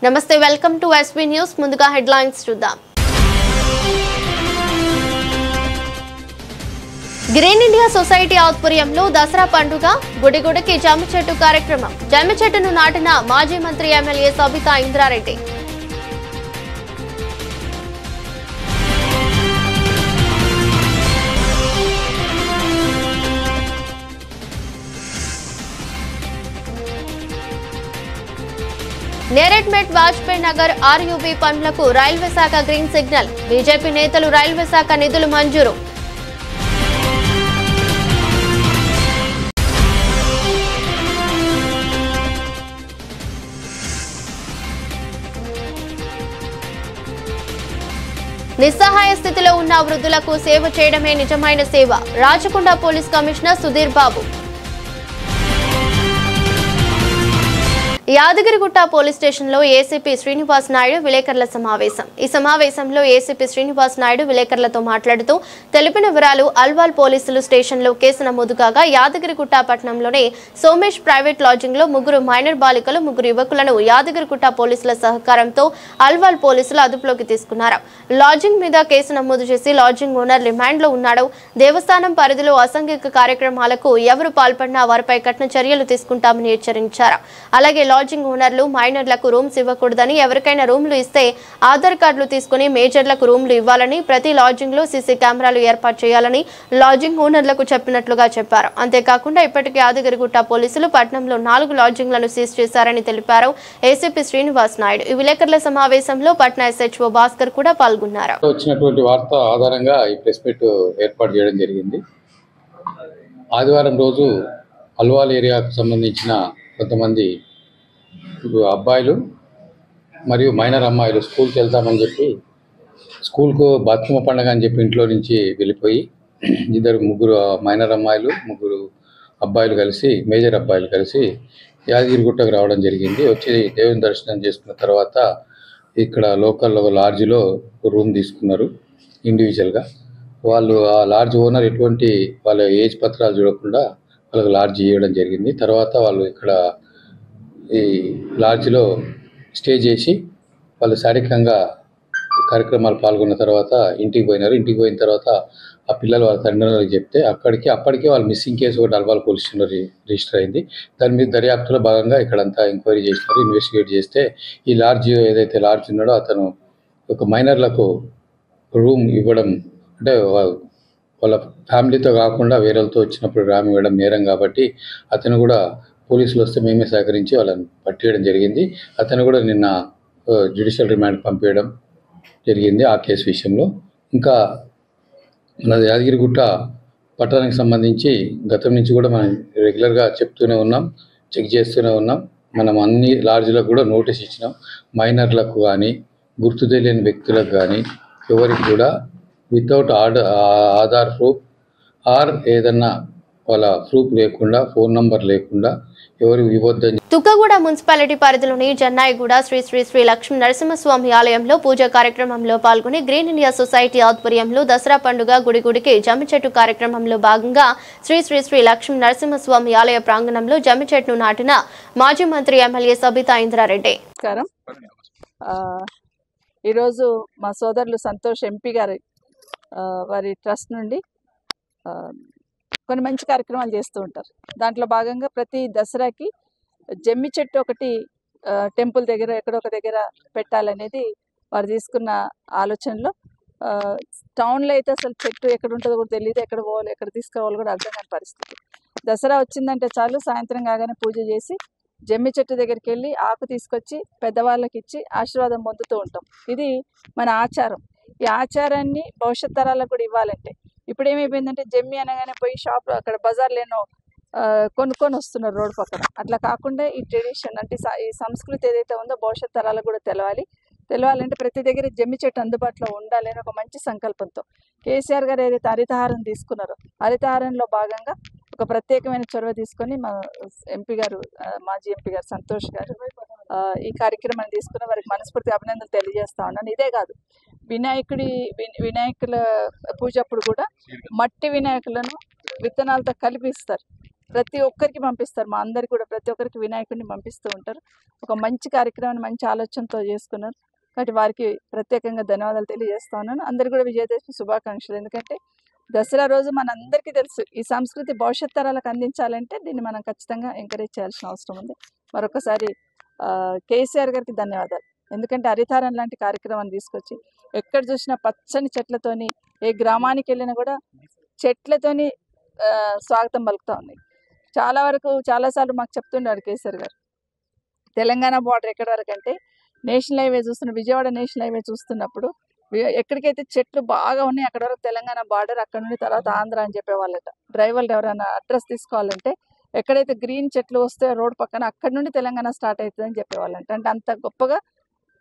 నమస్తే, welcome to SV news. ముందుగా headlines చూద్దాం. గ్రీన్ ఇండియా సొసైటీ ఆధ్వర్యంలో దసరా పండుగ గుడిగుడికి జమ్మి చెట్టు కార్యక్రమం. జమ్మి చెట్టును నాటిన మాజీ మంత్రి ఎమ్మెల్యే సబితా ఇంద్రారెడ్డి. నేరేడ్ మెట్ వాజ్పేయి నగర్ ఆర్యూబీ పనులకు రైల్వే శాఖ గ్రీన్ సిగ్నల్. బీజేపీ నేతలు రైల్వే శాఖ నిధులు మంజూరు. నిస్సహాయ స్థితిలో ఉన్న వృద్ధులకు సేవ చేయడమే నిజమైన సేవ. Rachakonda police commissioner Sudheer Babu. Yadagirigutta police స్టేషన్లో ఏసీపీ శ్రీనివాస్ నాయుడు విలేకరుల సమావేశం. ఈ సమావేశంలో ఏసీపీ శ్రీనివాస్ నాయుడు విలేకరులతో మాట్లాడుతూ తెలిపిన వివరాలు. అల్వాల్ పోలీసులు స్టేషన్లో కేసు నమోదు కాగా యాదగిరిగుట్ట పట్టణంలోని సోమేష్ ప్రైవేట్ లాడ్జింగ్ లో 3 మైనర్ బాలికలు 3 యువకులను యాదగిరిగుట్ట పోలీసుల సహకారంతో అల్వాల్ పోలీసులు అదుపులోకి తీసుకున్నారు. లాడ్జింగ్ మీద కేసు నమోదు చేసి లాడ్జింగ్ ఓనర్ రిమాండ్ లో ఉన్నాడు. దేవస్థానం పరిధిలో అసాంఘిక కార్యక్రమాలకు ఎవరు పాల్పడినా వారిపై కఠిన చర్యలు తీసుకుంటామని హెచ్చరించారు. అలాగే లాడ్జింగ్ ఓనర్లు మైనర్లకు రూమ్స్ ఇవ్వకూడదని, ఎవరికైనా రూమ్లు ఇస్తే ఆధార్ కార్డులు తీసుకుని మేజర్లకు రూమ్లు ఇవ్వాలని, ప్రతి లాడ్జింగ్ లో సీసీ కెమెరాలు ఏర్పాటు చేయాలని లాడ్జింగ్ ఓనర్లకు చెప్పినట్లుగా చెప్పారు. అంతేకాకుండా ఇప్పటికే యాదగిరిగుట్ట పోలీసులు పట్టణంలో 4 లాడ్జింగ్లను సీజ్ చేశారని తెలిపారు ఏసీపీ శ్రీనివాస్ నాయుడు. ఈ విలేకరుల సమావేశంలో పట్నా ఎస్హెచ్ఓ భాస్కర్ కూడా పాల్గొన్నారు. వచ్చినటువంటి వార్త ఆధారంగా ఈ ప్రెస్ మీట్ ఏర్పాటు చేయడం జరిగింది. ఆదివారం రోజు అల్వాల్ ఏరియాకు సంబంధించిన కొంతమంది అబ్బాయిలు మరియు మైనర్ అమ్మాయిలు స్కూల్కి వెళ్తామని చెప్పి స్కూల్కు బతుకమ్మ పండుగ అని చెప్పి ఇంట్లో నుంచి వెళ్ళిపోయి 3 మైనర్ అమ్మాయిలు 3 అబ్బాయిలు కలిసి మేజర్ అబ్బాయిలు కలిసి యాదగిరిగుట్టకు రావడం జరిగింది. వచ్చి దేవుని దర్శనం చేసుకున్న తర్వాత ఇక్కడ లోకల్ లాడ్జ్లో రూమ్ తీసుకున్నారు ఇండివిజువల్గా. వాళ్ళు ఆ లాడ్జ్ ఓనర్ ఎటువంటి వాళ్ళ ఏజ్ పత్రాలు చూడకుండా వాళ్ళకి లాడ్జ్ ఇవ్వడం జరిగింది. తర్వాత వాళ్ళు ఇక్కడ ఈ లాడ్జ్లో స్టే చేసి వాళ్ళు శారీరకంగా కార్యక్రమాలు పాల్గొన్న తర్వాత ఇంటికి పోయినారు. ఇంటికి పోయిన తర్వాత ఆ పిల్లలు వాళ్ళ తండ్రులకు చెప్తే అప్పటికే వాళ్ళు మిస్సింగ్ కేసు ఒకటి అల్వాల్ పోలీస్ స్టేషన్లో రిజిస్టర్ అయింది. దాని మీద దర్యాప్తులో భాగంగా ఇక్కడంతా ఎంక్వైరీ చేసినారు. ఇన్వెస్టిగేట్ చేస్తే ఈ లాడ్జ్ ఏదైతే లాడ్జ్ ఉన్నాడో అతను ఒక మైనర్లకు రూమ్ ఇవ్వడం, అంటే వాళ్ళ ఫ్యామిలీతో కాకుండా వేరేతో వచ్చినప్పుడు రామ్ ఇవ్వడం నేరం కాబట్టి అతను కూడా పోలీసులు వస్తే మేమే సహకరించి వాళ్ళని పట్టేయడం జరిగింది. అతను కూడా నిన్న జ్యుడిషియల్ రిమాండ్ పంపించడం జరిగింది ఆ కేసు విషయంలో. ఇంకా మన యాదగిరిగుట్ట పట్టణానికి సంబంధించి గతం నుంచి కూడా మనం రెగ్యులర్గా చెప్తూనే ఉన్నాం, చెక్ చేస్తూనే ఉన్నాం. మనం అన్ని లాడ్జ్లకు కూడా నోటీస్ ఇచ్చినాం. మైనర్లకు కానీ గుర్తు తెలియని వ్యక్తులకు కానీ ఎవరికి కూడా వితౌట్ ఆధార్ ప్రూఫ్ ఆర్ ఏదన్నా వాళ్ళ ప్రూఫ్ లేకుండా, ఫోన్ నంబర్ లేకుండా ఎవరు ఇవ్వద్దని. తుక్కగూడ మున్సిపాలిటీ పరిధిలోని జన్నాయిగూడ శ్రీ శ్రీ శ్రీ లక్ష్మీ నరసింహస్వామి ఆలయంలో పూజా కార్యక్రమంలో పాల్గొని గ్రీన్ ఇండియా సొసైటీ ఆధ్వర్యంలో దసరా పండుగ గుడిగుడికి జమ్మి చెట్టు కార్యక్రమంలో భాగంగా శ్రీ శ్రీ శ్రీ లక్ష్మీ నరసింహస్వామి ఆలయ ప్రాంగణంలో జమ్మి చెట్టును నాటిన మాజీ మంత్రి ఎమ్మెల్యే సబితా ఇంద్రారెడ్డి. ఈరోజు మా సోదరులు సంతోష్ ఎంపీ గారి వారి ట్రస్ట్ నుండి కొన్ని మంచి కార్యక్రమాలు చేస్తూ ఉంటారు. దాంట్లో భాగంగా ప్రతి దసరాకి జమ్మి చెట్టు ఒకటి టెంపుల్ దగ్గర ఎక్కడో ఒక దగ్గర పెట్టాలనేది వారు తీసుకున్న ఆలోచనలో. టౌన్లో అయితే అసలు చెట్టు ఎక్కడ ఉంటుందో కూడా తెలియదు, ఎక్కడ పోవాలి ఎక్కడ తీసుకోవాలి కూడా అర్థం కాని పరిస్థితి. దసరా వచ్చిందంటే చాలు సాయంత్రం కాగానే పూజ చేసి జమ్మి చెట్టు దగ్గరికి వెళ్ళి ఆకు తీసుకొచ్చి పెద్దవాళ్ళకి ఇచ్చి ఆశీర్వాదం పొందుతూ ఉంటాం. ఇది మన ఆచారం. ఈ ఆచారాన్ని భవిష్యత్ తరాలకు కూడా ఇవ్వాలంటే ఇప్పుడు ఏమైపోయిందంటే జమ్మి అనగానే పోయి షాప్లో అక్కడ బజార్లేనో కొనుక్కొని వస్తున్నారు రోడ్డు పక్కన. అట్లా కాకుండా ఈ ట్రెడిషన్ అంటే ఈ సంస్కృతి ఏదైతే ఉందో భవిష్యత్ తరాలకు కూడా తెలవాలంటే ప్రతి దగ్గర జమ్మి చెట్టు అందుబాటులో ఉండాలి అని ఒక మంచి సంకల్పంతో కేసీఆర్ గారు ఏదైతే హరితహారం తీసుకున్నారో హరితహారంలో భాగంగా ఒక ప్రత్యేకమైన చొరవ తీసుకొని మా ఎంపీ గారు మాజీ ఎంపీ గారు సంతోష్ గారు ఈ కార్యక్రమాన్ని తీసుకున్న వారికి మనస్ఫూర్తి అభినందనలు తెలియజేస్తా ఉన్నాను. ఇదే కాదు, వినాయకుల పూజ అప్పుడు కూడా మట్టి వినాయకులను విత్తనాలతో కలిపిస్తారు. ప్రతి ఒక్కరికి పంపిస్తారు, మా అందరికి కూడా ప్రతి ఒక్కరికి వినాయకుడిని పంపిస్తూ ఉంటారు. ఒక మంచి కార్యక్రమాన్ని మంచి ఆలోచనతో చేసుకున్నారు కాబట్టి వారికి ప్రత్యేకంగా ధన్యవాదాలు తెలియజేస్తా ఉన్నాను. అందరికీ కూడా విజయదశమి శుభాకాంక్షలు. ఎందుకంటే దసరా రోజు మనందరికీ తెలుసు ఈ సంస్కృతి భవిష్యత్ తరాలకు అందించాలంటే దీన్ని మనం ఖచ్చితంగా ఎంకరేజ్ చేయాల్సిన అవసరం ఉంది. మరొకసారి కేసీఆర్ గారికి ధన్యవాదాలు. ఎందుకంటే హరితారం లాంటి కార్యక్రమాన్ని తీసుకొచ్చి ఎక్కడ చూసినా పచ్చని చెట్లతోని ఏ గ్రామానికి వెళ్ళినా కూడా చెట్లతోని స్వాగతం పలుకుతూ ఉంది. చాలాసార్లు మాకు చెప్తుండారు కేసీఆర్ గారు, తెలంగాణ బార్డర్ ఎక్కడి వరకు అంటే national highway Vijayawada national highway చూస్తున్నప్పుడు ఎక్కడికైతే చెట్లు బాగా ఉన్నాయి అక్కడ వరకు తెలంగాణ బార్డర్, అక్కడ నుండి తర్వాత ఆంధ్ర అని చెప్పేవాళ్ళట. డ్రైవర్లు ఎవరైనా అడ్రస్ తీసుకోవాలంటే ఎక్కడైతే గ్రీన్ చెట్లు వస్తే రోడ్ పక్కన అక్కడ నుండి తెలంగాణ స్టార్ట్ అవుతుందని చెప్పేవాళ్ళంట. అంటే అంత గొప్పగా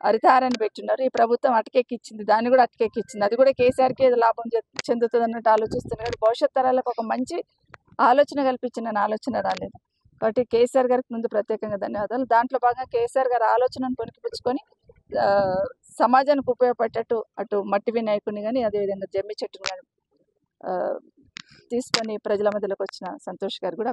హరితహారాన్ని పెట్టున్నారు. ఈ ప్రభుత్వం అటకెక్కిచ్చింది, దాన్ని కూడా అటకెక్కిచ్చింది. అది కూడా కేసీఆర్కి లాభం చెందుతుంది అన్నట్టు ఆలోచిస్తున్నారు. భవిష్యత్ తరాలకు ఒక మంచి ఆలోచన కల్పించిన ఆలోచన రాలేదు కాబట్టి కేసీఆర్ గారికి ముందు ప్రత్యేకంగా ధన్యవాదాలు. దాంట్లో భాగంగా కేసీఆర్ గారి ఆలోచనను పొనికిపుచ్చుకొని సమాజానికి ఉపయోగపడేటట్టు అటు మట్టి వినాయకుడిని కానీ అదేవిధంగా జమ్మి చెట్టుని కానీ తీసుకొని ప్రజల మధ్యలోకి వచ్చిన సంతోష్ గారు కూడా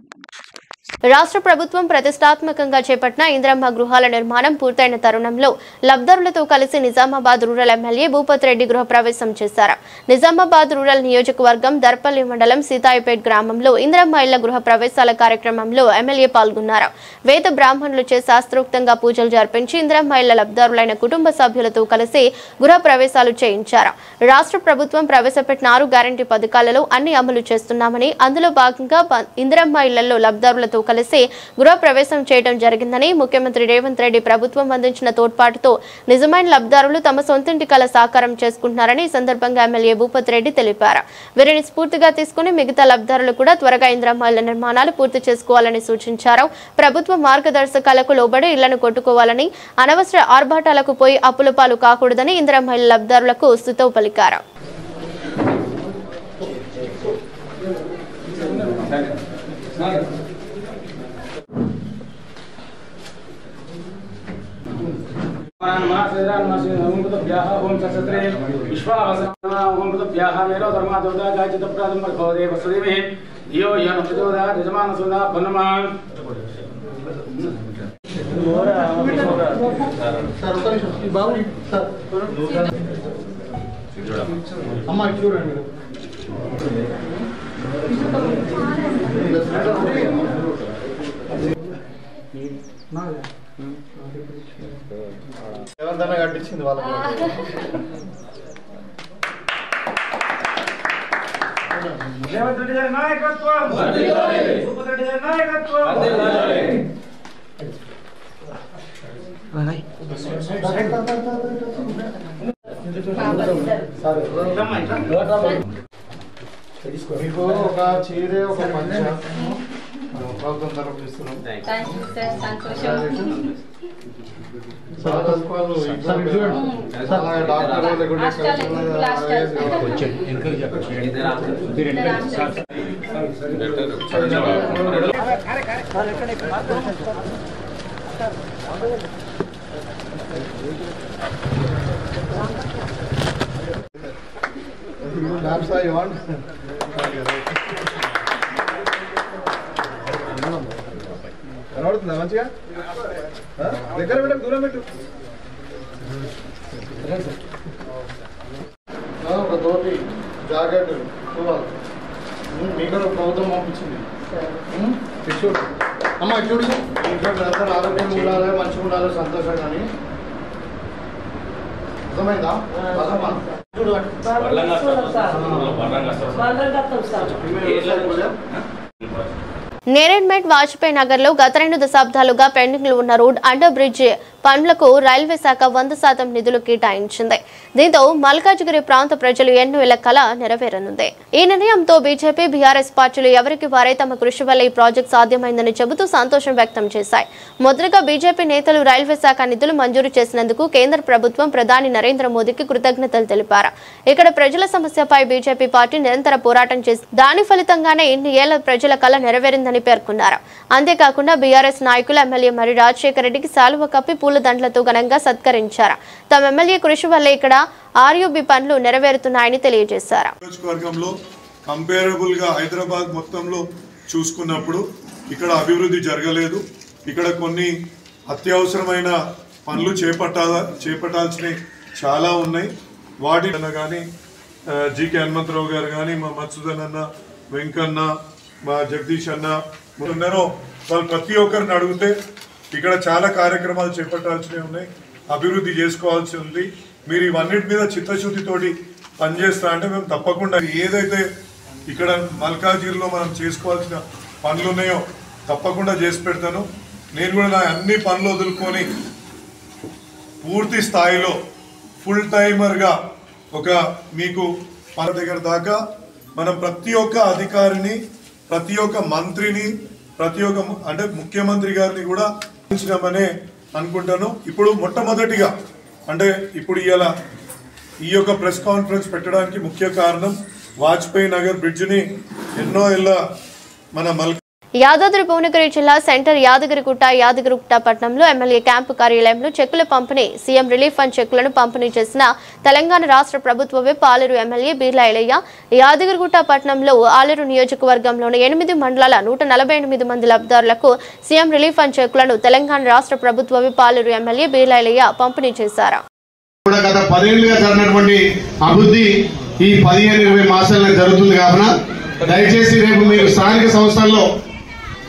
రాష్ట్ర ప్రభుత్వం ప్రతిష్టాత్మకంగా చేపట్టిన ఇందిరమ్మ గృహాల నిర్మాణం పూర్తయిన తరుణంలో లబ్ధిదారులతో కలిసి నిజామాబాద్ రూరల్ ఎమ్మెల్యే భూపత్ రెడ్డి గృహప్రవేశం చేశారు. నిజామాబాద్ రూరల్ నియోజకవర్గం దర్పల్లి మండలం సీతాయిపేట్ గ్రామంలో ఇందిరమ్మ ఇళ్ల గృహ ప్రవేశాల కార్యక్రమంలో ఎమ్మెల్యే పాల్గొన్నారు. వేద బ్రాహ్మణులచే శాస్త్రోక్తంగా పూజలు జరిపించి ఇందిరమ్మ ఇళ్ల లబ్ధిదారులైన కుటుంబ సభ్యులతో కలిసి గృహ ప్రవేశాలు చేయించారు. రాష్ట్ర ప్రభుత్వం ప్రవేశపెట్టిన 6 గ్యారంటీ పథకాలలో అన్ని అమలు చేస్తున్నామని, అందులో భాగంగా ఇందిరమ్మ ఇళ్లలో లబ్ధిదారులతో కలిసి గృహ ప్రవేశం చేయడం జరిగిందని, ముఖ్యమంత్రి రేవంత్ రెడ్డి ప్రభుత్వం అందించిన తోడ్పాటుతో నిజమైన లబ్ధిదారులు తమ సొంతింటి కల సాకారం చేసుకుంటున్నారని ఈ సందర్భంగా ఎమ్మెల్యే భూపత్ రెడ్డి తెలిపారు. వీరిని స్ఫూర్తిగా తీసుకుని మిగతా లబ్ధిదారులు కూడా త్వరగా ఇందిరమ్మ ఇళ్ల నిర్మాణాలు పూర్తి చేసుకోవాలని సూచించారు. ప్రభుత్వ మార్గదర్శకాలకు లోబడి ఇళ్లను కొట్టుకోవాలని, అనవసర ఆర్భాటాలకు పోయి అప్పుల పాలు కాకూడదని ఇందిరమ్మ ఇళ్ల లబ్ధిదారులకు స్తుతులు పలికారు. ఎవరిదైనా కట్టించింది వాళ్ళకి రేవంత్ రెడ్డి గారి నాయకత్వం, భూపత్ రెడ్డి గారి నాయకత్వం. మీకు ఒక చీరే ఒక పంచ ప్రభుత్వం తరఫు ఇస్తున్నాం. కనబడుతుందా మంచిగా? దగ్గర పెట్టు, దూరం పెట్టు. ఒక తోటి జాకెట్ మీకు ప్రభుత్వం పంపించింది. చూడు అమ్మ, చూడు ఇంట్లో అందరూ ఆరోగ్యంగా ఉండాలి, మంచిగా ఉండాలి, సంతోషంగా. అని అర్థమైందా? చూడు నేరేడ్మెట్ వాజ్పేయి నగర్ లో గత 2 దశాబ్దాలుగా పెండింగ్ లో ఉన్న రోడ్ అండర్ బ్రిడ్జ్ పనులకు రైల్వే శాఖ 100% నిధులు కేటాయించింది. దీంతో మల్కాజ్గిరి ప్రాంత ప్రజలు ఎన్నో ఏళ్ల కల నెరవేరనుంది. ఈ నిర్ణయంతో బీజేపీ, బీఆర్ఎస్ పార్టీలు ఎవరికి వారే తమ కృషి వల్ల ఈ ప్రాజెక్టు సాధ్యమైందని చెబుతూ సంతోషం వ్యక్తం చేశాయి. మొదటగా బీజేపీ నేతలు రైల్వే శాఖ నిధులు మంజూరు చేసినందుకు కేంద్ర ప్రభుత్వం ప్రధాని నరేంద్ర మోదీకి కృతజ్ఞతలు తెలిపారు. ఇక్కడ ప్రజల సమస్యపై బీజేపీ పార్టీ నిరంతర పోరాటం చేసి దాని ఫలితంగానే ఇన్ని ఏళ్ల ప్రజల కల నెరవేరిందని పేర్కొన్నారు. అంతేకాకుండా బీఆర్ఎస్ నాయకులు ఎమ్మెల్యే మరి రాజశేఖర రెడ్డికి శాలువ కప్పి పూలదండలతో ఘనంగా సత్కరించారు. తమ ఎమ్మెల్యే కృషి వల్లే ఇక్కడ ఆర్యూబీ పనులు నెరవేరుతున్నాయని తెలియజేశారు. కంపేరబుల్ గా హైదరాబాద్ మొత్తంలో చూసుకున్నప్పుడు ఇక్కడ అభివృద్ధి జరగలేదు. ఇక్కడ కొన్ని అత్యవసరమైన పనులు చేపట్టాల్సినవి చాలా ఉన్నాయి. వాటి కానీ జీకే హనుమంతరావు గారు కానీ, మా మత్సుదన్ అన్న, వెంకన్న, మా జగదీష్ అన్న ఉన్నారో వాళ్ళు ప్రతి ఒక్కరిని అడిగితే ఇక్కడ చాలా కార్యక్రమాలు చేపట్టాల్సినవి ఉన్నాయి, అభివృద్ధి చేసుకోవాల్సి ఉంది. మీరు ఇవన్నిటి మీద చిత్తశుద్ధితోటి పనిచేస్తా అంటే మేము తప్పకుండా ఏదైతే ఇక్కడ మల్కాజ్గిరిలో మనం చేసుకోవాల్సిన పనులు ఉన్నాయో తప్పకుండా చేసి పెడతాను. నేను కూడా నా అన్ని పనులు వదులుకొని పూర్తి స్థాయిలో ఫుల్ టైమర్గా ఒక మీకు మన దగ్గర దాకా మనం ప్రతి ఒక్క అధికారిని, ప్రతి ఒక్క మంత్రిని, ప్రతి ఒక్క అంటే ముఖ్యమంత్రి గారిని కూడా అందించడమనే అనుకుంటాను. ఇప్పుడు మొట్టమొదటిగా అంటే ఇప్పుడు ఇవాళ ఈ యొక్క ప్రెస్ కాన్ఫరెన్స్ పెట్టడానికి ముఖ్య కారణం వాజ్పేయి నగర్ బ్రిడ్జిని ఎన్నో ఏళ్ళ మన యాదాద్రి భువనగిరి జిల్లా సెంటర్ యాదగిరిగుట్ట పట్టణంలో ఎమ్మెల్యే క్యాంపు కార్యాలయంలో చెక్కుల పంపిణీ, సీఎం రిలీఫ్ ఫండ్ చెక్కులను పంపిణీ చేసిన తెలంగాణ రాష్ట్ర ప్రభుత్వ విప్ ఆలేరు ఎమ్మెల్యే బీర్లా ఎలయ్య. యాదగిరిగుట్ట పట్టణంలో ఆలేరు నియోజకవర్గంలోని 8 మండలాల 148 మంది లబ్ధిదారులకు సీఎం రిలీఫ్ ఫండ్ చెక్కులను తెలంగాణ రాష్ట్ర ప్రభుత్వ విప్ ఆలేరు ఎమ్మెల్యే బీర్లా ఎలయ్య పంపిణీ చేశారు. గత 10 ఏళ్లుగా జరిగినటువంటి అభివృద్ధి ఈ 15-20 మాసాల్లో జరుగుతుంది కావున దయచేసి రేపు మీరు స్థానిక సంస్థల్లో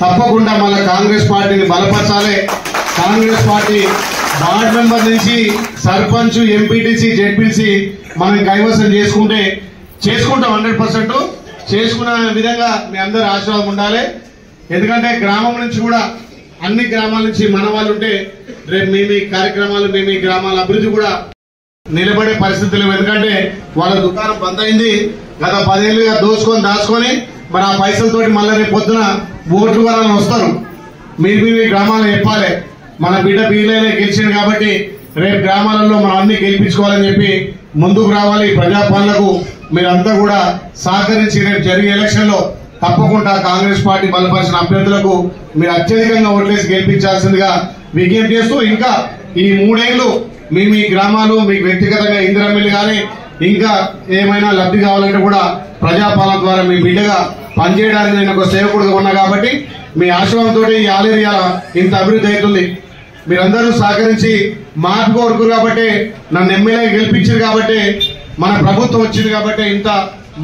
తప్పకుండా మన కాంగ్రెస్ పార్టీని బలపరచాలి. కాంగ్రెస్ పార్టీ వార్డ్ మెంబర్ నుంచి సర్పంచ్, ఎంపీటీసీ, జెడ్పీసీ మనం కైవసం చేసుకుంటాం 100% చేసుకున్న విధంగా మీ అందరి ఆశీర్వాదం ఉండాలి. ఎందుకంటే గ్రామం నుంచి కూడా అన్ని గ్రామాల నుంచి మన వాళ్ళు ఉంటే రేపు మీ కార్యక్రమాలు, మీ గ్రామాల అభివృద్ధి కూడా నిలబడే పరిస్థితులు. ఎందుకంటే వాళ్ళ దుకాణం బంద్ అయింది. గత 10 ఏళ్లుగా దాచుకొని మరి ఆ పైసలతోటి మళ్ళీ రేపు పొద్దున ఓట్లు వరాలను వస్తారు. మీరు మీ గ్రామాలను చెప్పాలి, మన బిడ్డ బీలైనా గెలిచింది కాబట్టి రేపు గ్రామాలలో మనం అన్ని గెలిపించుకోవాలని చెప్పి ముందుకు రావాలి. ప్రజాపాలనకు మీరంతా కూడా సహకరించి రేపు జరిగే ఎలక్షన్ లో తప్పకుండా కాంగ్రెస్ పార్టీ బలపరిచిన అభ్యర్థులకు మీరు అత్యధికంగా ఓట్లేసి గెలిపించాల్సిందిగా విజ్ఞప్తి చేస్తూ, ఇంకా ఈ 3 ఏళ్లు మీ గ్రామాలు మీకు వ్యక్తిగతంగా ఇందిరమిల్లు కానీ ఇంకా ఏమైనా లబ్ధి కావాలంటే కూడా ప్రజాపాలన ద్వారా మీ బిడ్డగా పనిచేయడానికి నేను ఒక సేవకుడుగా ఉన్నా కాబట్టి మీ ఆశ్రమంతో ఈ ఆలేరియా ఇంత అభివృద్ధి అవుతుంది. మీరందరూ సహకరించి మార్పు కోరుకురు కాబట్టి, నన్ను ఎమ్మెల్యే గెలిపించారు కాబట్టి, మన ప్రభుత్వం వచ్చింది కాబట్టి ఇంత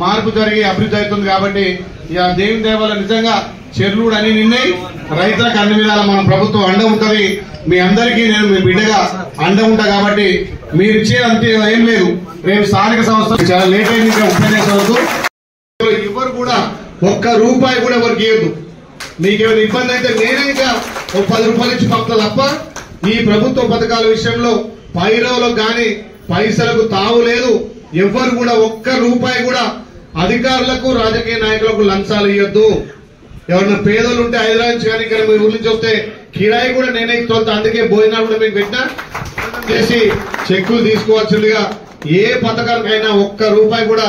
మార్పు జరిగి అభివృద్ధి అవుతుంది. కాబట్టి ఇక దేవుని దేవాల నిజంగా చెరువులు అన్ని నిన్నాయి. రైతులకు అన్ని విధాలా మన ప్రభుత్వం అండ ఉంటుంది. మీ అందరికీ నేను మీ బిడ్డగా అండ ఉంటా కాబట్టి మీరు ఇచ్చే అంతే ఏం లేదు. రేపు స్థానిక సంస్థ చాలా లేట్ అయింది, ఉపన్యాసం వరకు ఎవరు కూడా ఒక్క రూపాయి కూడా ఎవరికి ఇవ్వద్దు. మీకేమైనా ఇబ్బంది అయితే నేనే ఇంకా 10 రూపాయలు ఇచ్చి పంపుతా తప్ప ఈ ప్రభుత్వ పథకాల విషయంలో పైరవులకు గాని పైసలకు తావు లేదు. ఎవరు కూడా ఒక్క రూపాయి కూడా అధికారులకు, రాజకీయ నాయకులకు లంచాలు ఇవ్వద్దు. ఎవరైనా పేదలు ఉంటే హైదరాబాద్ నుంచి కానీ ఇక్కడ మీ ఊరి నుంచి వస్తే కిరాయి కూడా నేనే తోలుతా. అందుకే భోజనాలు కూడా మీకు పెట్టినా చేసి చెక్కులు తీసుకోవాల్సిందిగా ఏ పథకానికైనా ఒక్క రూపాయి కూడా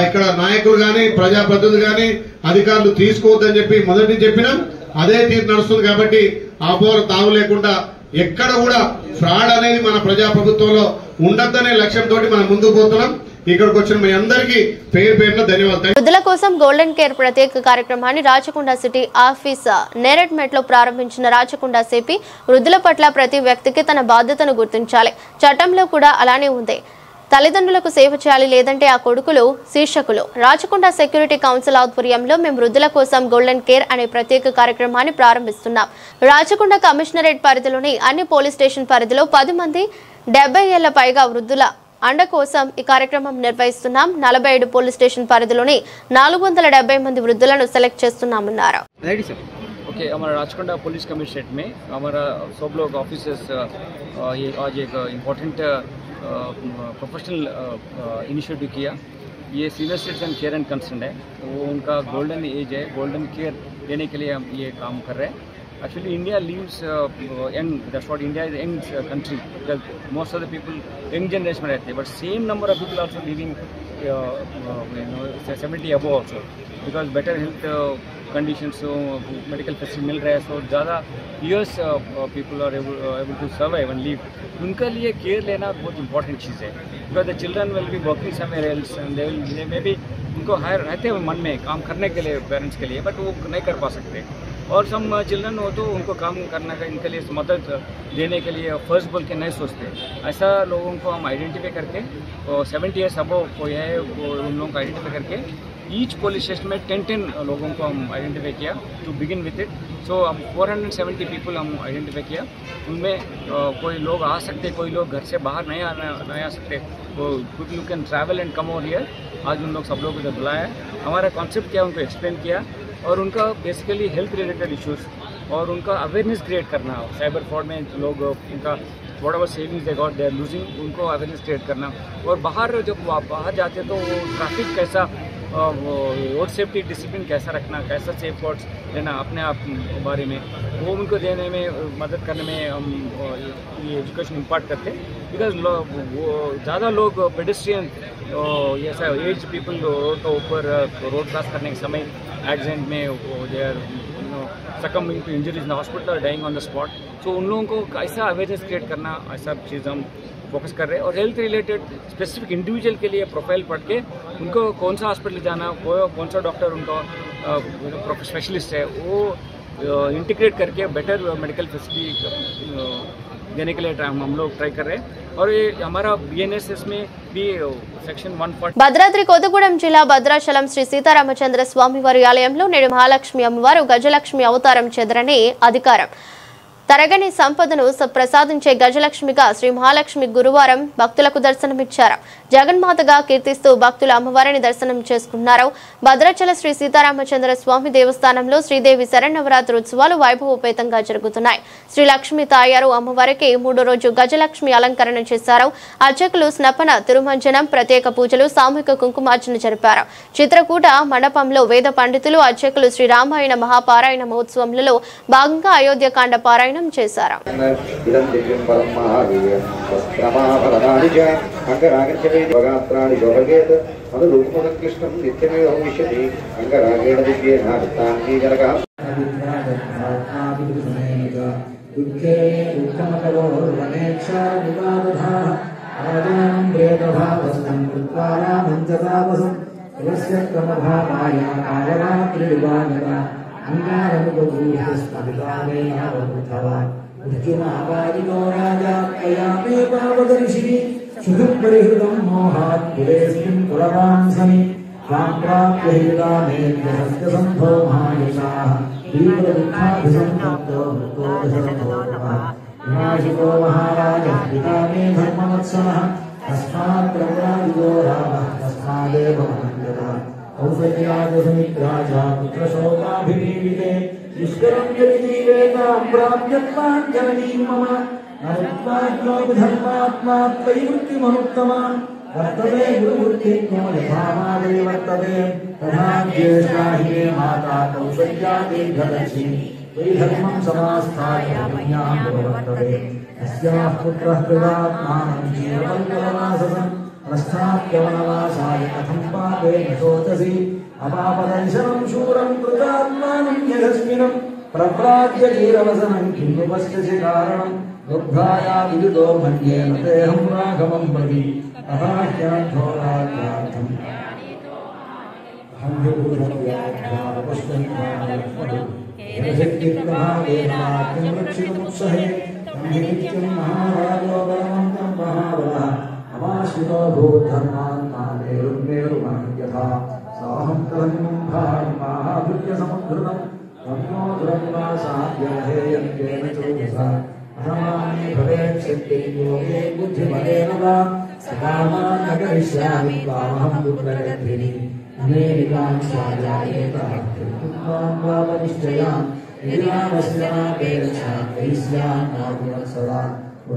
ఇక్కడ నాయకులు గాని, ప్రజాప్రతినిధులు గాని, అధికారులు తీసుకోవద్దని చెప్పి మొదటి నుంచి చెప్పినాం. అదే తీరు నడుస్తుంది కాబట్టి అపోహలు తావు లేకుండా ఎక్కడ కూడా ఫ్రాడ్ అనేది మన ప్రజాప్రభుత్వంలో ఉండద్దనే లక్ష్యంతో మనం ముందుకు పోతున్నాం. ఇక్కడికి వచ్చిన మీ అందరికీ పేరున ధన్యవాదాలు. వృద్ధుల కోసం గోల్డెన్ కేర్ ప్రత్యేక కార్యక్రమాన్ని రాచకొండ సిటీ ఆఫీస్ నేరేడ్మెట్ లో ప్రారంభించిన రాచకొండ సిపి వృద్ధుల పట్ల ప్రతి వ్యక్తికి తన బాధ్యతను గుర్తించాలి. చట్టంలో కూడా అలానే ఉంది. తల్లిదండ్రులకు సేవ చేయాలి, లేదంటే ఆ కొడుకులు శీర్షకులు. రాచకొండ సెక్యూరిటీ కౌన్సిల్ ఆధ్వర్యంలో మేము వృద్ధుల కోసం గోల్డెన్ కేర్ అనే ప్రత్యేక కార్యక్రమాన్ని ప్రారంభిస్తున్నాం. రాచకొండ కమిషనరేట్ పరిధిలోని అన్ని పోలీస్ స్టేషన్ పరిధిలో 10 మంది 70 ఏళ్ల పైగా వృద్ధుల అండ కోసం ఈ కార్యక్రమం నిర్వహిస్తున్నాం. 47 పోలీస్ స్టేషన్ పరిధిలోని 470 మంది వృద్ధులను సెలెక్ట్ చేస్తున్నామన్నారు. ओके, हमारा राचकोंडा पुलिस कमिश्नरेट में हमारा सब लोग ऑफिसर्स ये आज एक इम्पोर्टेंट प्रोफेशनल इनिशिएटिव किया. ये senior citizen care and concern है, वो उनका गोल्डन एज है. गोल्डन केयर देने के लिए हम ये काम कर रहे हैं. Actually, India lives young. That's what India is a young country. Because most of the people young generation में रहते हैं, but same number of people also living 70 above also. Because better health conditions, so medical facility मिल रहा है, so ज़्यादा years people are able to survive and live. उनके लिए care लेना बहुत important चीज़ है. Because the children will be working somewhere else and they may be उनको higher रहते हैं मन में काम करने के लिए पेरेंट्स के लिए, बट वो नहीं कर पा सकते। और सम चिल्ड्रन हो तो उनको काम करने का इनके लिए मदद देने के लिए फर्स्ट बोल के नहीं सोचते। ऐसा लोगों को हम आइडेंटिफाई करके 70 ईयर्स अबव कोई है वो उन लोगों को आइडेंटिफाई करके ईच पुलिस स्टेशन में 10 लोगों को हम आइडेंटिफाई किया टू बिगिन विथ इट। सो हम 470 पीपल हम आइडेंटिफाई किया। उनमें कोई लोग आ सकते, कोई लोग घर से बाहर नहीं आ सकते, वो you can travel and come over here. आज उन लोग सब लोग इधर बुलाया है, हमारा कॉन्सेप्ट क्या उनको एक्सप्लेन किया और उनका बेसिकली हेल्थ रिलेटेड इश्यूज़ और उनका अवेयरनेस क्रिएट करना। साइबर फ्रॉड में लोग उनका whatever savings they got they are losing, उनको अवेयरनेस क्रिएट करना। और बाहर जब बाहर जाते तो वो ट्रैफिक कैसा, रोड सेफ्टी डिसिप्लिन कैसा रखना, कैसा सेफ वर्ड्स लेना अपने आप बारे में, वो उनको देने में मदद करने में हम ये एजुकेशन इम्पार्ट करते। बिकॉज वो ज़्यादा लोग पेडेस्ट्रियन ऐसा एज पीपल रोड के ऊपर रोड क्रॉस करने के समय एक्सीडेंट में they are succumbing to injuries in the hospital or dying on the spot. So उन लोगों को कैसा अवेयरनेस क्रिएट करना, ऐसा चीज़ हम फोकस कर रहे हैं। और हेल्थ रिलेटेड स्पेसिफिक इंडिविजुअल के लिए प्रोफाइल पढ़ के उनको कौन सा हॉस्पिटल जाना, कौन सा डॉक्टर उनका स्पेशलिस्ट है, वो इंटीग्रेट करके बेटर मेडिकल फैसिलिटी देने के लिए हम लोग ट्राई कर रहे हैं। और ये हमारा BNSS में भी సెక్షన్ 140 భద్రాద్రి కొత్తగూడెం జిల్లా భద్రాచలం శ్రీ సీతారామచంద్ర స్వామి వారి ఆలయంలో నేడు మహాలక్ష్మి అమ్మవారు గజలక్ష్మి అవతారం చెదరని అధికారం తరగని సంపదను ప్రసాదించే గజలక్ష్మిగా శ్రీ మహాలక్ష్మి గురువారం భక్తులకు దర్శనమిచ్చారు. జగన్మాతగా కీర్తిస్తూ భక్తులు అమ్మవారిని దర్శనం చేసుకున్నారు. భద్రాచల శ్రీ సీతారామచంద్ర స్వామి దేవస్థానంలో శ్రీదేవి శరన్నవరాత్రి ఉత్సవాలు వైభవోపేతంగా జరుగుతున్నాయి. శ్రీ లక్ష్మి తాయారు అమ్మవారికి 3వ రోజు గజలక్ష్మి అలంకరణ చేశారు. అర్చకులు స్నపన తిరుమంజనం, ప్రత్యేక పూజలు, సామూహిక కుంకుమార్చన జరిపారు. చిత్రకూట మండపంలో వేద పండితులు, అర్చకులు శ్రీ రామాయణ మహాపారాయణ మహోత్సవంలో భాగంగా అయోధ్యకాండ పారాయణ చేశారు.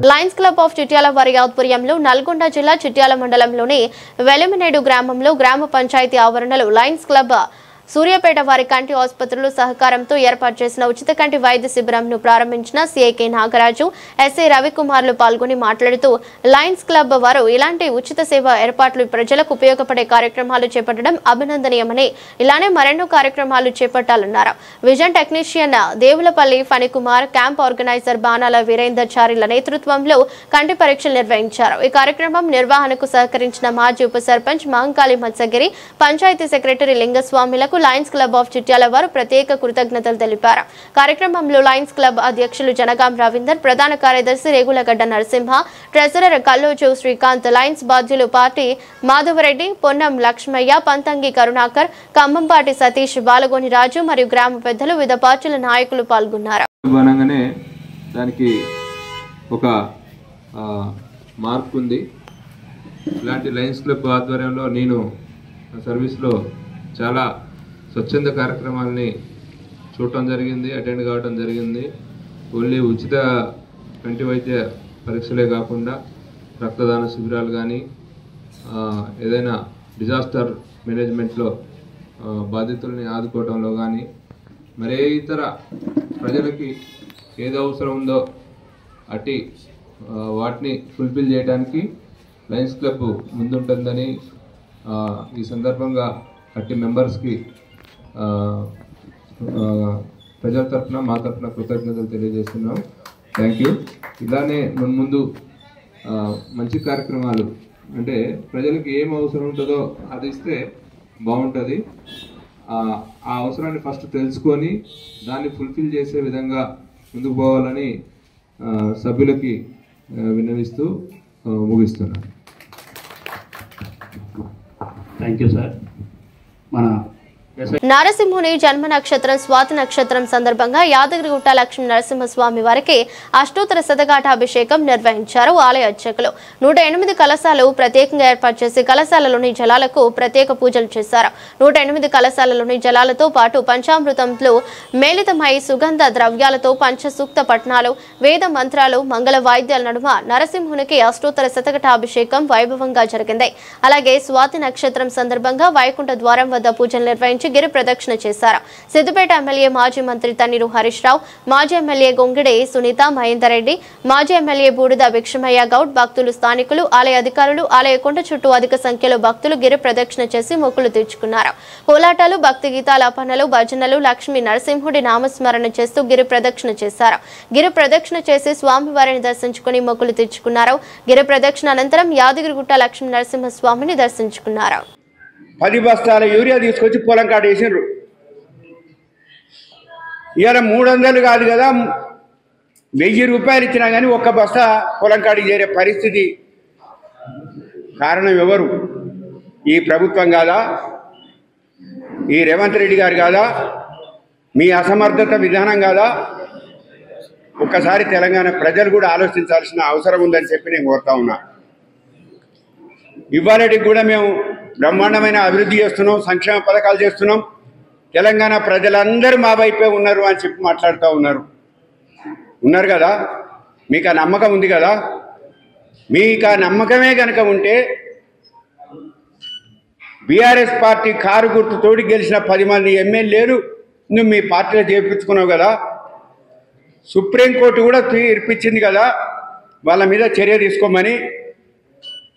లయన్స్ క్లబ్ ఆఫ్ చిట్యాల వారి ఆధ్వర్యంలో నల్గొండ జిల్లా చిట్యాల మండలంలోని వెలిమినేడు గ్రామంలో గ్రామ పంచాయతీ ఆవరణలో లయన్స్ క్లబ్ సూర్యాపేట వారి కంటి ఆసుపత్రులు సహకారంతో ఏర్పాటు చేసిన ఉచిత కంటి వైద్య శిబిరంను ప్రారంభించిన సిఐకే నాగరాజు, ఎస్ఐ రవికుమార్లు పాల్గొని మాట్లాడుతూ లయన్స్ క్లబ్ వారు ఇలాంటి ఉచిత సేవ ఏర్పాట్లు ప్రజలకు ఉపయోగపడే కార్యక్రమాలు చేపట్టడం అభినందనీయమని, ఇలానే మరెన్నో కార్యక్రమాలు చేపట్టాలన్నారు. Vision technician Devulapalli Phanikumar, camp organiser Banala Veerender చారిల నేతృత్వంలో కంటి పరీక్షలు నిర్వహించారు. ఈ కార్యక్రమం నిర్వహణకు సహకరించిన మాజీ ఉప సర్పంచ్ మహంకాళి మత్సగిరి, పంచాయతీ సెక్రటరీ లింగస్వామిలకు లయన్స్ క్లబ్ ఆఫ్ చిట్యాల వారు ప్రత్యేక కృతజ్ఞతలు తెలిపారు. కార్యక్రమంలో లయన్స్ క్లబ్ అధ్యక్షులు జనగాం రవీందర్, ప్రధాన కార్యదర్శి రేగులగడ్డ నరసింహ, ట్రెజరర్ కల్లోజు శ్రీకాంత్, లయన్స్ బాధ్యులు పార్టీ మాధవరెడ్డి, పొన్నం లక్ష్మయ్య, పంతంగి కరుణాకర్, ఖమ్మంపాటి సతీష్, బాలగోని రాజు మరియు గ్రామ పెద్దలు, వివిధ పార్టీల నాయకులు పాల్గొన్నారు. దానికి ఒక మార్క్ ఉంది. ఇలాంటి లయన్స్ క్లబ్ ఆధ్వర్యంలో నేను సర్వీస్లో చాలా స్వచ్ఛంద కార్యక్రమాలని చూడటం జరిగింది, అటెండ్ కావడం జరిగింది. ఓన్లీ ఉచిత కంటి వైద్య పరీక్షలే కాకుండా రక్తదాన శిబిరాలు కానీ, ఏదైనా డిజాస్టర్ మేనేజ్మెంట్లో బాధితుల్ని ఆదుకోవడంలో కానీ, మరే ఇతర ప్రజలకి ఏది అవసరం ఉందో అట్టి వాటిని ఫుల్ఫిల్ చేయడానికి లయన్స్ క్లబ్ ముందుంటుందని ఈ సందర్భంగా అట్టి మెంబర్స్కి ప్రజల తరఫున మా తరఫున కృతజ్ఞతలు తెలియజేస్తున్నాం. Thank you. ఇలానే ముందు మంచి కార్యక్రమాలు అంటే ప్రజలకు ఏం అవసరం ఉంటుందో అది ఇస్తే బాగుంటుంది. ఆ అవసరాన్ని ఫస్ట్ తెలుసుకొని దాన్ని ఫుల్ఫిల్ చేసే విధంగా ముందుకు పోవాలని సభ్యులకి విన్నవిస్తూ ముగిస్తున్నాను. Thank you sir. మన నారసింహుని జన్మ నక్షత్రం స్వాతి నక్షత్రం సందర్భంగా యాదగిరిగుట్ట లక్ష్మీ నరసింహస్వామి వారికి అష్టోత్తర శతఘాటాభిషేకం నిర్వహించారు ఆలయ అర్చకులు. 108 కలశాలు ప్రత్యేకంగా ఏర్పాటు చేసి కలశాలలోని జలాలకు ప్రత్యేక పూజలు చేశారు. 108 కలశాలలోని జలాలతో పాటు పంచామృతంలో మేళితమై సుగంధ ద్రవ్యాలతో పంచసూక్త పఠనాలు, వేద మంత్రాలు, మంగళ వాయిద్యాల నడుమ నరసింహునికి అష్టోత్తర శతఘటాభిషేకం వైభవంగా జరిగింది. అలాగే స్వాతి నక్షత్రం సందర్భంగా వైకుంఠ ద్వారం వద్ద పూజలు నిర్వహించి గిరి ప్రదక్షిణ చేశారు. సిద్దిపేట ఎమ్మెల్యే మాజీ మంత్రి తన్నీరు హరీష్ రావు, మాజీ ఎమ్మెల్యే గొంగిడి సునీత మహేందర్ రెడ్డి, మాజీ ఎమ్మెల్యే బూడిద భిక్షమయ్య గౌడ్, భక్తులు, స్థానికులు, ఆలయ అధికారులు, ఆలయ కొండ చుట్టూ అధిక సంఖ్యలో భక్తులు గిరి ప్రదక్షిణ చేసి మొక్కులు తీర్చుకున్నారు. కోలాటాలు, భక్తి గీతాలాపనలు, భజనలు, లక్ష్మీ నరసింహుడి నామస్మరణ చేస్తూ గిరి ప్రదక్షిణ చేశారు. గిరి ప్రదక్షిణ చేసి స్వామివారిని దర్శించుకుని మొక్కులు తీర్చుకున్నారు. గిరి ప్రదక్షిణ అనంతరం యాదగిరిగుట్ట లక్ష్మీ నరసింహస్వామిని దర్శించుకున్నారు. 10 బస్తాల యూరియా తీసుకొచ్చి పొలం కాడ వేసిండ్రు. ఇవాళ 300 కాదు కదా, 1000 రూపాయలు ఇచ్చినా కానీ ఒక్క బస్తా పొలం కాడికి చేరే పరిస్థితి. కారణం ఎవరు? ఈ ప్రభుత్వం కాదా? ఈ రేవంత్ రెడ్డి గారు కాదా? మీ అసమర్థత విధానం కాదా? ఒక్కసారి తెలంగాణ ప్రజలు కూడా ఆలోచించాల్సిన అవసరం ఉందని చెప్పి నేను కోరుతా ఉన్నా. ఇవాళకి కూడా మేము బ్రహ్మాండమైన అభివృద్ధి చేస్తున్నాం, సంక్షేమ పథకాలు చేస్తున్నాం, తెలంగాణ ప్రజలందరూ మా వైపే ఉన్నారు అని చెప్పి మాట్లాడుతూ ఉన్నారు కదా. మీకు ఆ నమ్మకం ఉంది కదా? మీకు ఆ నమ్మకమే కనుక ఉంటే బీఆర్ఎస్ పార్టీ కారు గుర్తు తోడి గెలిచిన 10 మంది ఎమ్మెల్యేలు నువ్వు మీ పార్టీలో చేర్పించుకున్నావు కదా. సుప్రీంకోర్టు కూడా తీర్పిచ్చింది కదా వాళ్ళ మీద చర్య తీసుకోమని.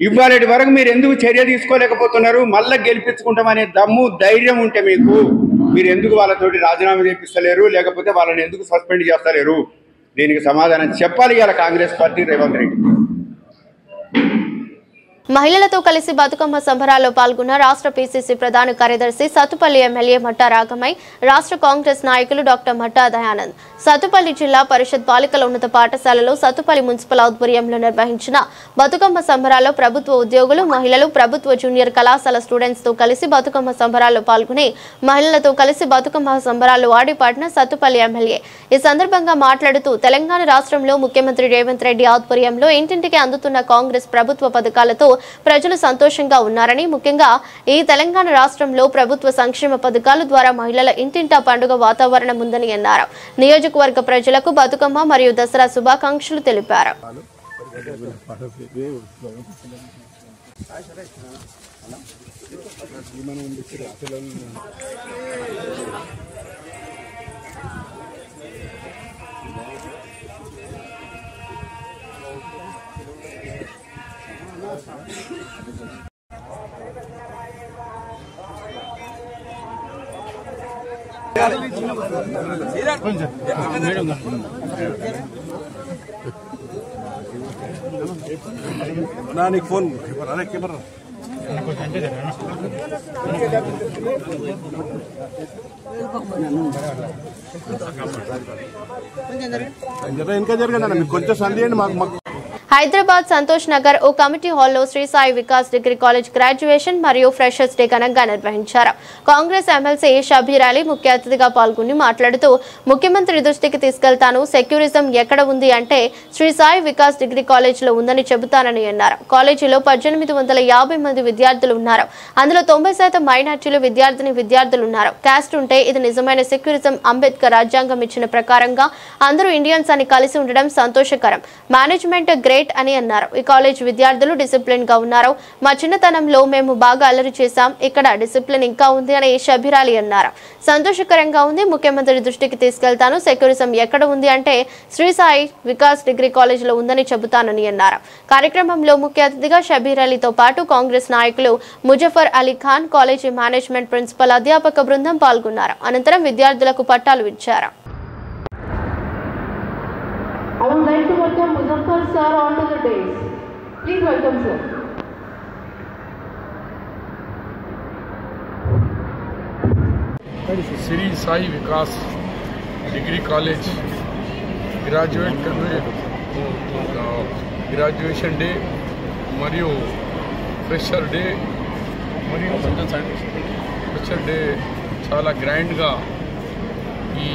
ఇవాళటి వరకు మీరు ఎందుకు చర్య తీసుకోలేకపోతున్నారు? మళ్ళీ గెలిపించుకుంటామనే దమ్ము ధైర్యం ఉంటే మీరు ఎందుకు వాళ్ళతోటి రాజీనామా చేపిస్తలేరు? లేకపోతే వాళ్ళని ఎందుకు సస్పెండ్ చేస్తలేరు? దీనికి సమాధానం చెప్పాలి ఇవాళ కాంగ్రెస్ పార్టీ, రేవంత్ రెడ్డి. మహిళలతో కలిసి బతుకమ్మ సంబరాల్లో పాల్గొన్న రాష్ట్ర పీసీసీ ప్రధాన కార్యదర్శి సత్తుపల్లి ఎమ్మెల్యే మట్టా రాగమై, రాష్ట్ర కాంగ్రెస్ నాయకులు డాక్టర్ మట్టా దయానంద్ సత్తుపల్లి జిల్లా పరిషత్ బాలికల ఉన్నత పాఠశాలలో సత్తుపల్లి మున్సిపల్ ఆధ్వర్యంలో నిర్వహించిన బతుకమ్మ సంబరాల్లో ప్రభుత్వ ఉద్యోగులు, మహిళలు, ప్రభుత్వ జూనియర్ కళాశాల స్టూడెంట్స్ తో కలిసి బతుకమ్మ సంబరాల్లో పాల్గొని మహిళలతో కలిసి బతుకమ్మ సంబరాల్లో ఆడిపాడిన సత్తుపల్లి ఎమ్మెల్యే ఈ సందర్భంగా మాట్లాడుతూ తెలంగాణ రాష్ట్రంలో ముఖ్యమంత్రి రేవంత్ రెడ్డి ఆధ్వర్యంలో ఇంటింటికి అందుతున్న కాంగ్రెస్ ప్రభుత్వ పథకాలతో ప్రజలు సంతోషంగా ఉన్నారని, ముఖ్యంగా ఈ తెలంగాణ రాష్ట్రంలో ప్రభుత్వ సంక్షేమ పథకాల ద్వారా మహిళల ఇంటింటా పండుగ వాతావరణం ఉందని అన్నారు. నియోజకవర్గ ప్రజలకు బతుకమ్మ మరియు దసరా శుభాకాంక్షలు తెలిపారు. నీకు ఫోన్ కెమెరా ఇంకా జరగండి మీకు కొంచెం సందేయండి మాకు హైదరాబాద్ సంతోష్ నగర్ ఓ కమిటీ హాల్లో Shri Sai Vikas degree college graduation మరియు ఫ్రెషర్స్ డే ఘనంగా నిర్వహించారు. కాంగ్రెస్ ఎమ్మెల్సీ షబీర్ అలీ ముఖ్య అతిథిగా పాల్గొని మాట్లాడుతూ ముఖ్యమంత్రి దృష్టికి తీసుకెళ్తాను, సెక్యురిజం ఎక్కడ ఉంది అంటే శ్రీ సాయి వికాస్ డిగ్రీ కాలేజీలో ఉందని చెబుతానని అన్నారు. కాలేజీలో 1850 మంది విద్యార్థులు ఉన్నారు. అందులో 90% మైనార్టీలు విద్యార్థులు ఉన్నారు. క్యాస్ట్ ఉంటే ఇది నిజమైన సెక్యురిజం. అంబేద్కర్ రాజ్యాంగం ఇచ్చిన ప్రకారంగా అందరూ ఇండియన్స్ అని కలిసి ఉండడం సంతోషకరం. మేనేజ్మెంట్ గ్రేట్ అని అన్నారు. ఈ కాలేజ్ విద్యార్థులు డిసిప్లిన్ గా ఉన్నారు. మా చిన్నతనంలో మేము బాగా అల్లరి చేశాం, ఇక్కడ డిసిప్లిన్ ఇంకా ఉంది అని షబీర్ అలీ అన్నారు. సంతోషకరంగా ఉంది, ముఖ్యమంత్రి దృష్టికి తీసుకెళ్తాను, సెక్యురిజం ఎక్కడ ఉంది అంటే శ్రీ సాయి వికాస్ డిగ్రీ కాలేజీలో ఉందని చెబుతానని అన్నారు. కార్యక్రమంలో ముఖ్య అతిథిగా షబీర్ అలీతో పాటు కాంగ్రెస్ నాయకులు Muzaffar Ali Khan, college management principal అధ్యాపక బృందం పాల్గొన్నారు. అనంతరం విద్యార్థులకు పట్టాలు ఇచ్చారు. I would like to welcome Muzaffar sir onto the dais. Please welcome sir. Sri Sai Vikas Degree College graduation day మరియు ఫ్రెషర్ డే మరియు ఫ్రెషర్ డే చాలా గ్రాండ్గా ఈ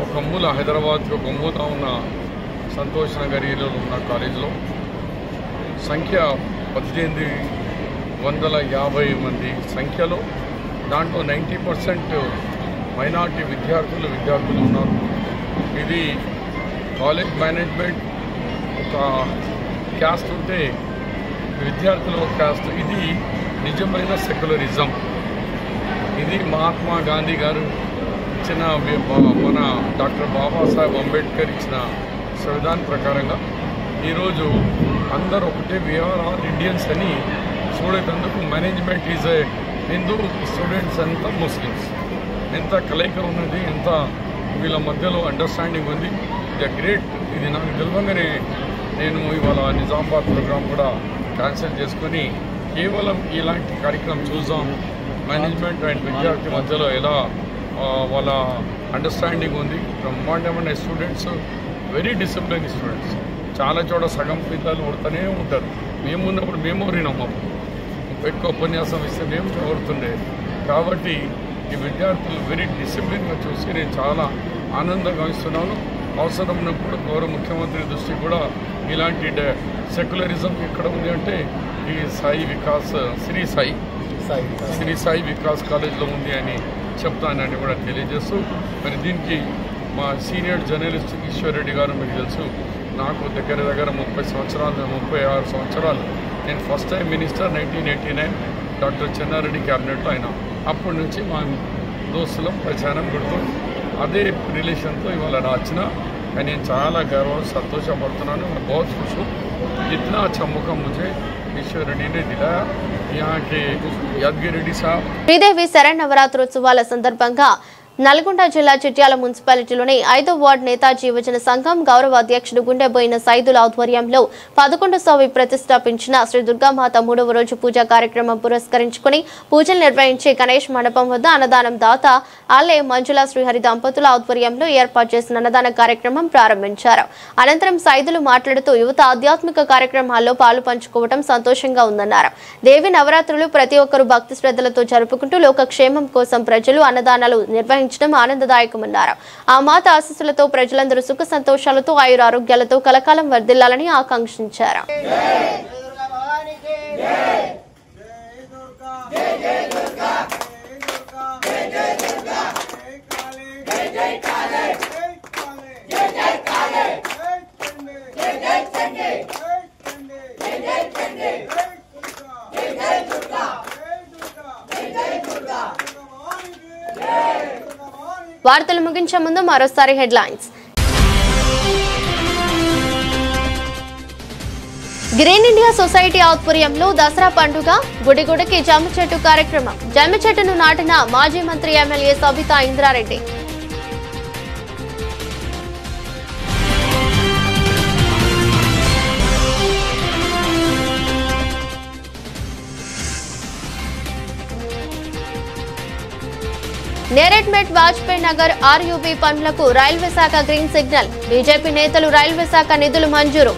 ఒక మూల హైదరాబాద్కి ఒక మూల ఉన్న సంతోష్ నగర్ ఏరియాలో ఉన్న కాలేజీలో సంఖ్య 1850 మంది సంఖ్యలో దాంట్లో 90% మైనార్టీ విద్యార్థులు ఉన్నారు. ఇది కాలేజ్ మేనేజ్మెంట్ ఒక క్యాస్ట్ ఉంటే విద్యార్థులు ఒక క్యాస్ట్. ఇది నిజమైన సెక్యులరిజం. ఇది మహాత్మా గాంధీ గారు ఇచ్చిన మన డాక్టర్ బాబాసాహెబ్ అంబేద్కర్ ఇచ్చిన సంవిధానం ప్రకారంగా ఈరోజు అందరూ ఒకటే వీఆర్ ఆల్ ఇండియన్స్ అని చూడేటందుకు management is a Hindu, students అంతా ముస్లిమ్స్. ఎంత కలయిక ఉన్నది, ఎంత వీళ్ళ మధ్యలో అండర్స్టాండింగ్ ఉంది. ఇది గ్రేట్. ఇది నాకు తెలియగానే నేను ఇవాళ నిజామాబాద్ ప్రోగ్రామ్ కూడా క్యాన్సిల్ చేసుకొని కేవలం ఇలాంటి కార్యక్రమం చూద్దాం, మేనేజ్మెంట్ అండ్ విద్యార్థి మధ్యలో ఎలా వాళ్ళ అండర్స్టాండింగ్ ఉంది. బ్రహ్మాండమైన స్టూడెంట్స్, వెరీ డిసిప్లిన్ స్టూడెంట్స్. చాలా చోట సగం పిల్లలు కొడుతూనే ఉంటారు. మేము ఉన్నప్పుడు మేము వినమ్మ ఎక్కువ ఉపన్యాసం ఇస్తే మేము కోరుతుండే. కాబట్టి ఈ విద్యార్థులు వెరీ డిసిప్లిన్గా చూసి నేను చాలా ఆనందంగా ఇస్తున్నాను. అవసరం ఉన్నప్పుడు గౌరవ ముఖ్యమంత్రి దృష్టి కూడా ఇలాంటి సెక్యులరిజం ఎక్కడ ఉంది అంటే ఈ సాయి వికాస్ శ్రీ సాయి వికాస్ కాలేజ్లో ఉంది అని చెప్తానని కూడా తెలియజేస్తూ, మరి దీనికి మా సీనియర్ జర్నలిస్ట్ ఈశ్వర్ రెడ్డి గారు మీకు తెలుసు, నాకు దగ్గర 36 సంవత్సరాలు. నేను first time minister 1989 doctor Chennareddy క్యాబినెట్లో అయినా. అప్పటి నుంచి మా దోస్తులం ప్రచారం గుర్తు అదే రిలేషన్తో ఇవాళ రాచిన. కానీ నేను చాలా గర్వం సంతోషపడుతున్నాను. मैं बहुत खुश हूँ. इतना अच्छा मौका मुझे ईश्वर रेड्डी ने दिलाया. यहाँ के यादगिरी रेड्डी साहब. శ్రీదేవి శరన్నవరాత్రోత్సవాల సందర్భంగా నల్గొండ జిల్లా చిట్యాల మున్సిపాలిటీలోని 5వ వార్డు నేతాజీ యువజన సంఘం గౌరవ అధ్యక్షుడు గుండెబోయిన సైదుల ఆధ్వర్యంలో 11వ ప్రతిష్టాపించిన శ్రీ దుర్గామాత 3వ రోజు పూజా కార్యక్రమం పురస్కరించుకుని పూజలు నిర్వహించి గణేష్ మండపం వద్ద అన్నదానం దాత ఆలే మంజుల శ్రీహరి దంపతుల ఆధ్వర్యంలో ఏర్పాటు చేసిన అన్నదాన కార్యక్రమం ప్రారంభించారు. అనంతరం సైదులు మాట్లాడుతూ యువత ఆధ్యాత్మిక కార్యక్రమాల్లో పాలు పంచుకోవడం సంతోషంగా ఉందన్నారు. దేవి నవరాత్రులు ప్రతి ఒక్కరూ భక్తి శ్రద్ధలతో జరుపుకుంటూ లోకక్షేమం కోసం ప్రజలు అన్నదానాలు నిర్వహించడం ఆనందదాయకమన్నారు. ఆ మాత ఆశీస్సులతో ప్రజలందరూ సుఖ సంతోషాలతో ఆయురారోగ్యాలతో కలకాలం వర్ధిల్లాలని ఆకాంక్షించారు. వార్తలు ముగించే ముందు మరోసారి హెడ్లైన్స్. గ్రీన్ ఇండియా సొసైటీ ఆధ్వర్యంలో దసరా పండుగ గుడిగుడికి జమ్మి చెట్టు కార్యక్రమం. జమ్మి చెట్టును నాటిన మాజీ మంత్రి ఎమ్మెల్యే సబితా ఇంద్రారెడ్డి. నేరేడ్ మెట్ వాజ్పేయి నగర్ ఆర్యూబీ పనులకు రైల్వే శాఖ గ్రీన్ సిగ్నల్. బీజేపీ నేతలు రైల్వే శాఖ నిధులు మంజూరు.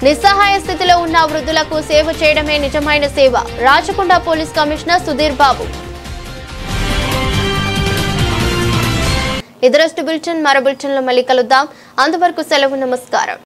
నిస్సహాయ స్థితిలో ఉన్న వృద్ధులకు సేవ చేయడమే నిజమైన సేవ. Rachakonda police commissioner Sudheer Babu. ఇదరస్ట్ bulletin మరో బులెటిన్లో మళ్ళీ కలుద్దాం. అంతవరకు సెలవు. నమస్కారం.